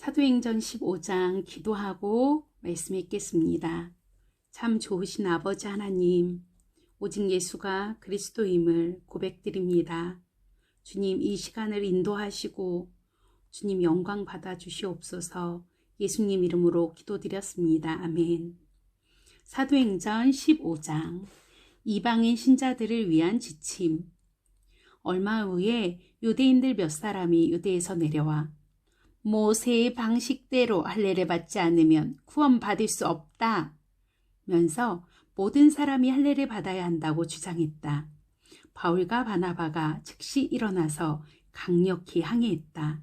사도행전 15장 기도하고 말씀 읽겠습니다. 참 좋으신 아버지 하나님, 오직 예수가 그리스도임을 고백드립니다. 주님, 이 시간을 인도하시고 주님 영광 받아 주시옵소서. 예수님 이름으로 기도드렸습니다. 아멘. 사도행전 15장 이방인 신자들을 위한 지침. 얼마 후에 유대인들 몇 사람이 유대에서 내려와 모세의 방식대로 할례를 받지 않으면 구원받을 수 없다 면서 모든 사람이 할례를 받아야 한다고 주장했다. 바울과 바나바가 즉시 일어나서 강력히 항의했다.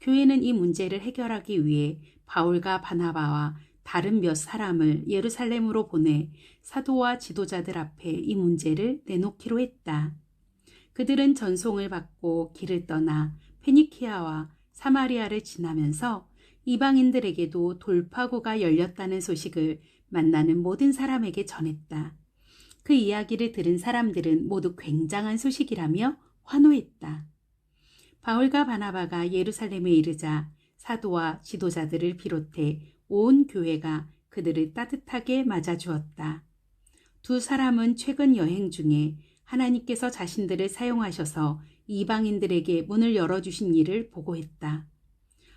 교회는 이 문제를 해결하기 위해 바울과 바나바와 다른 몇 사람을 예루살렘으로 보내 사도와 지도자들 앞에 이 문제를 내놓기로 했다. 그들은 전송을 받고 길을 떠나 페니키아와 사마리아를 지나면서 이방인들에게도 돌파구가 열렸다는 소식을 만나는 모든 사람에게 전했다. 그 이야기를 들은 사람들은 모두 굉장한 소식이라며 환호했다. 바울과 바나바가 예루살렘에 이르자 사도와 지도자들을 비롯해 온 교회가 그들을 따뜻하게 맞아주었다. 두 사람은 최근 여행 중에 하나님께서 자신들을 사용하셔서 이방인들에게 문을 열어주신 일을 보고했다.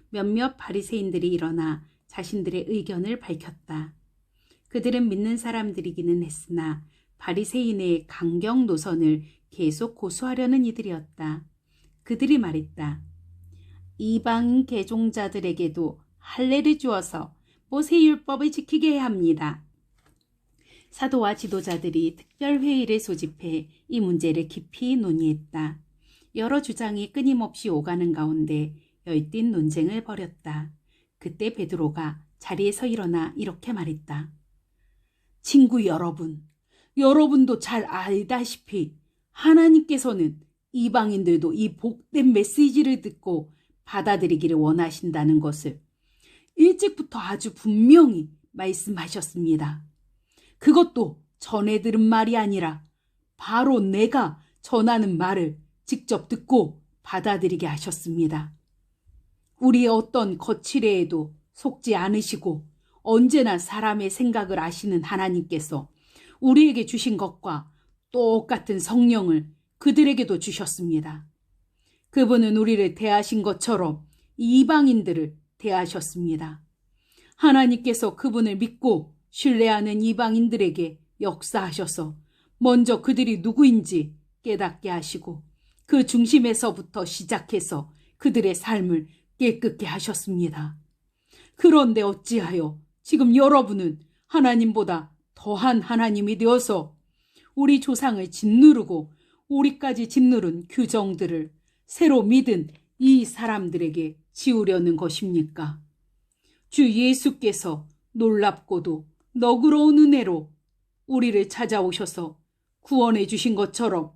몇몇 바리새인들이 일어나 자신들의 의견을 밝혔다. 그들은 믿는 사람들이기는 했으나 바리새인의 강경 노선을 계속 고수하려는 이들이었다. 그들이 말했다. 이방인 개종자들에게도 할례를 주어서 모세율법을 지키게 해야 합니다. 사도와 지도자들이 특별회의를 소집해 이 문제를 깊이 논의했다. 여러 주장이 끊임없이 오가는 가운데 열띤 논쟁을 벌였다. 그때 베드로가 자리에서 일어나 이렇게 말했다. 친구 여러분, 여러분도 잘 알다시피 하나님께서는 이방인들도 이 복된 메시지를 듣고 받아들이기를 원하신다는 것을 일찍부터 아주 분명히 말씀하셨습니다. 그것도 전에 들은 말이 아니라 바로 내가 전하는 말을 직접 듣고 받아들이게 하셨습니다. 우리의 어떤 거칠애에도 속지 않으시고 언제나 사람의 생각을 아시는 하나님께서 우리에게 주신 것과 똑같은 성령을 그들에게도 주셨습니다. 그분은 우리를 대하신 것처럼 이방인들을 대하셨습니다. 하나님께서 그분을 믿고 신뢰하는 이방인들에게 역사하셔서 먼저 그들이 누구인지 깨닫게 하시고 그 중심에서부터 시작해서 그들의 삶을 깨끗게 하셨습니다. 그런데 어찌하여 지금 여러분은 하나님보다 더한 하나님이 되어서 우리 조상을 짓누르고 우리까지 짓누른 규정들을 새로 믿은 이 사람들에게 지우려는 것입니까? 주 예수께서 놀랍고도 너그러운 은혜로 우리를 찾아오셔서 구원해 주신 것처럼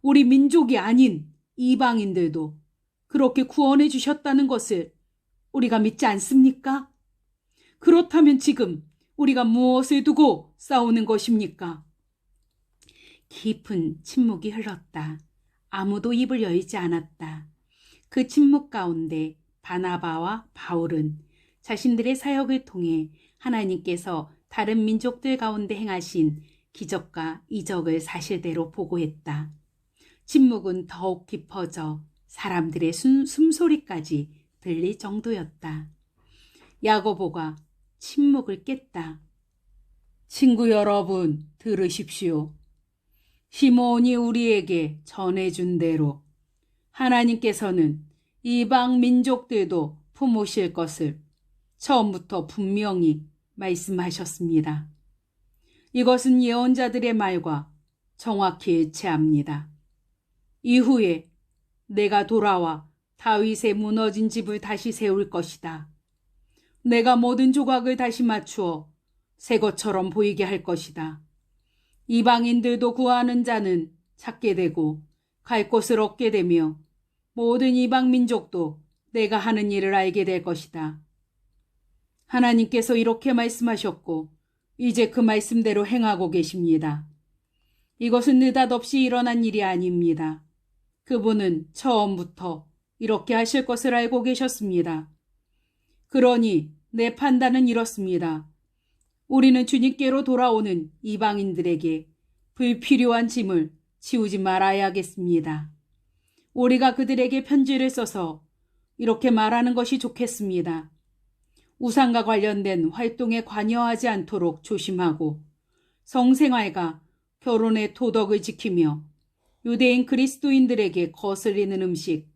우리 민족이 아닌 이방인들도 그렇게 구원해 주셨다는 것을 우리가 믿지 않습니까? 그렇다면 지금 우리가 무엇을 두고 싸우는 것입니까? 깊은 침묵이 흘렀다. 아무도 입을 열지 않았다. 그 침묵 가운데 바나바와 바울은 자신들의 사역을 통해 하나님께서 다른 민족들 가운데 행하신 기적과 이적을 사실대로 보고했다. 침묵은 더욱 깊어져 사람들의 숨소리까지 들릴 정도였다. 야고보가 침묵을 깼다. 친구 여러분, 들으십시오. 시몬이 우리에게 전해준 대로 하나님께서는 이방 민족들도 품으실 것을 처음부터 분명히 말씀하셨습니다. 이것은 예언자들의 말과 정확히 일치합니다. 이후에 내가 돌아와 다윗의 무너진 집을 다시 세울 것이다. 내가 모든 조각을 다시 맞추어 새 것처럼 보이게 할 것이다. 이방인들도 구하는 자는 찾게 되고 갈 곳을 얻게 되며 모든 이방 민족도 내가 하는 일을 알게 될 것이다. 하나님께서 이렇게 말씀하셨고 이제 그 말씀대로 행하고 계십니다. 이것은 느닷없이 일어난 일이 아닙니다. 그분은 처음부터 이렇게 하실 것을 알고 계셨습니다. 그러니 내 판단은 이렇습니다. 우리는 주님께로 돌아오는 이방인들에게 불필요한 짐을 지우지 말아야겠습니다. 우리가 그들에게 편지를 써서 이렇게 말하는 것이 좋겠습니다. 우상과 관련된 활동에 관여하지 않도록 조심하고 성생활과 결혼의 도덕을 지키며 유대인 그리스도인들에게 거슬리는 음식,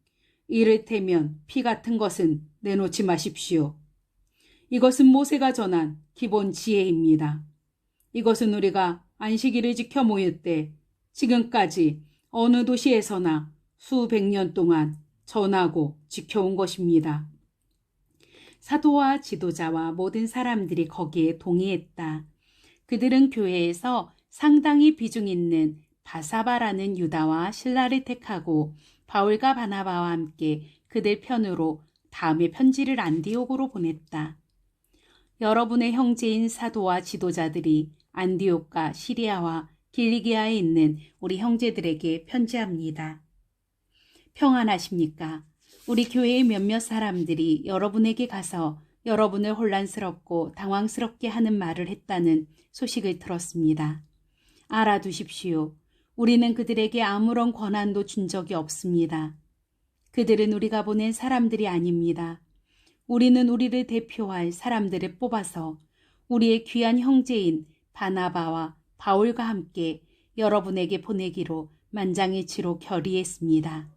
이를테면 피 같은 것은 내놓지 마십시오. 이것은 모세가 전한 기본 지혜입니다. 이것은 우리가 안식일을 지켜 모일 때 지금까지 어느 도시에서나 수백 년 동안 전하고 지켜온 것입니다. 사도와 지도자와 모든 사람들이 거기에 동의했다. 그들은 교회에서 상당히 비중 있는 바사바라는 유다와 실라를 택하고 바울과 바나바와 함께 그들 편으로 다음에 편지를 안디옥으로 보냈다. 여러분의 형제인 사도와 지도자들이 안디옥과 시리아와 길리기아에 있는 우리 형제들에게 편지합니다. 평안하십니까? 우리 교회의 몇몇 사람들이 여러분에게 가서 여러분을 혼란스럽고 당황스럽게 하는 말을 했다는 소식을 들었습니다. 알아두십시오. 우리는 그들에게 아무런 권한도 준 적이 없습니다. 그들은 우리가 보낸 사람들이 아닙니다. 우리는 우리를 대표할 사람들을 뽑아서 우리의 귀한 형제인 바나바와 바울과 함께 여러분에게 보내기로 만장일치로 결의했습니다.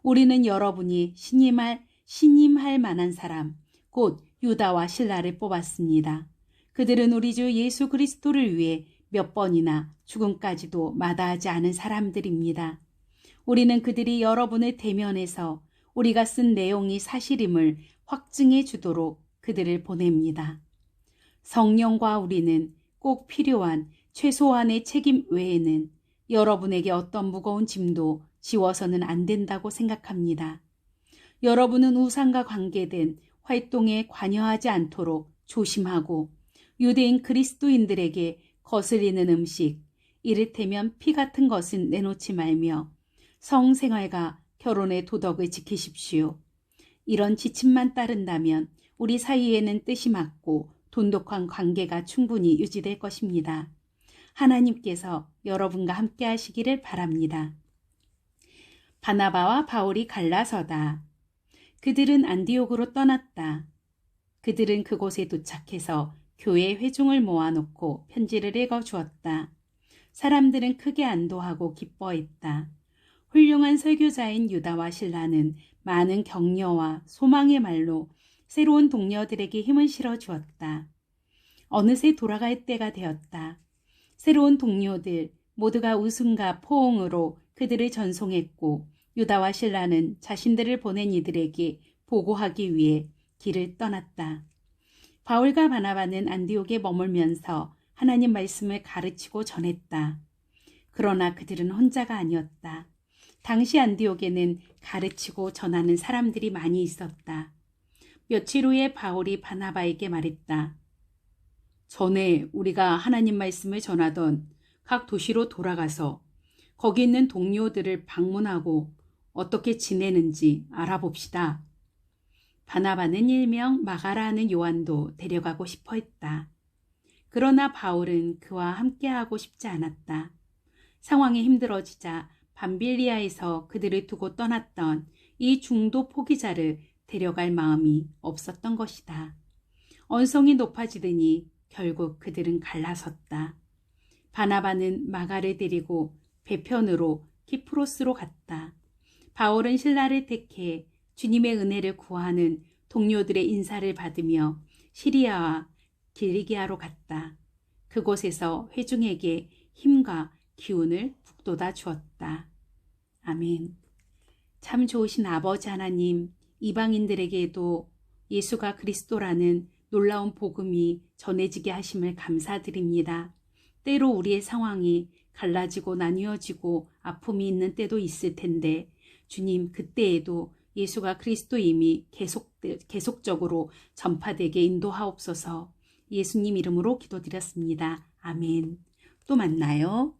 우리는 여러분이 신임할 만한 사람, 곧 유다와 실라를 뽑았습니다. 그들은 우리 주 예수 그리스도를 위해 몇 번이나 죽음까지도 마다하지 않은 사람들입니다. 우리는 그들이 여러분을 대면해서 우리가 쓴 내용이 사실임을 확증해 주도록 그들을 보냅니다. 성령과 우리는 꼭 필요한 최소한의 책임 외에는 여러분에게 어떤 무거운 짐도 지워서는 안 된다고 생각합니다. 여러분은 우상과 관계된 활동에 관여하지 않도록 조심하고 유대인 그리스도인들에게 거슬리는 음식, 이를테면 피 같은 것은 내놓지 말며 성생활과 결혼의 도덕을 지키십시오. 이런 지침만 따른다면 우리 사이에는 뜻이 맞고 돈독한 관계가 충분히 유지될 것입니다. 하나님께서 여러분과 함께 하시기를 바랍니다. 바나바와 바울이 갈라서다. 그들은 안디옥으로 떠났다. 그들은 그곳에 도착해서 교회 회중을 모아놓고 편지를 읽어주었다. 사람들은 크게 안도하고 기뻐했다. 훌륭한 설교자인 유다와 실라는 많은 격려와 소망의 말로 새로운 동료들에게 힘을 실어주었다. 어느새 돌아갈 때가 되었다. 새로운 동료들 모두가 웃음과 포옹으로 그들을 전송했고 유다와 실라는 자신들을 보낸 이들에게 보고하기 위해 길을 떠났다. 바울과 바나바는 안디옥에 머물면서 하나님 말씀을 가르치고 전했다. 그러나 그들은 혼자가 아니었다. 당시 안디옥에는 가르치고 전하는 사람들이 많이 있었다. 며칠 후에 바울이 바나바에게 말했다. 전에 우리가 하나님 말씀을 전하던 각 도시로 돌아가서 거기 있는 동료들을 방문하고 어떻게 지내는지 알아봅시다. 바나바는 일명 마가라는 요한도 데려가고 싶어 했다. 그러나 바울은 그와 함께하고 싶지 않았다. 상황이 힘들어지자 밤빌리아에서 그들을 두고 떠났던 이 중도 포기자를 데려갈 마음이 없었던 것이다. 언성이 높아지더니 결국 그들은 갈라섰다. 바나바는 마가를 데리고 배편으로 키프로스로 갔다. 바울은 신라를 택해 주님의 은혜를 구하는 동료들의 인사를 받으며 시리아와 길리기아로 갔다. 그곳에서 회중에게 힘과 기운을 북돋아 주었다. 아멘. 참 좋으신 아버지 하나님, 이방인들에게도 예수가 그리스도라는 놀라운 복음이 전해지게 하심을 감사드립니다. 때로 우리의 상황이 갈라지고 나뉘어지고 아픔이 있는 때도 있을 텐데 주님, 그때에도 예수가 그리스도임이 계속적으로 전파되게 인도하옵소서. 예수님 이름으로 기도드렸습니다. 아멘. 또 만나요.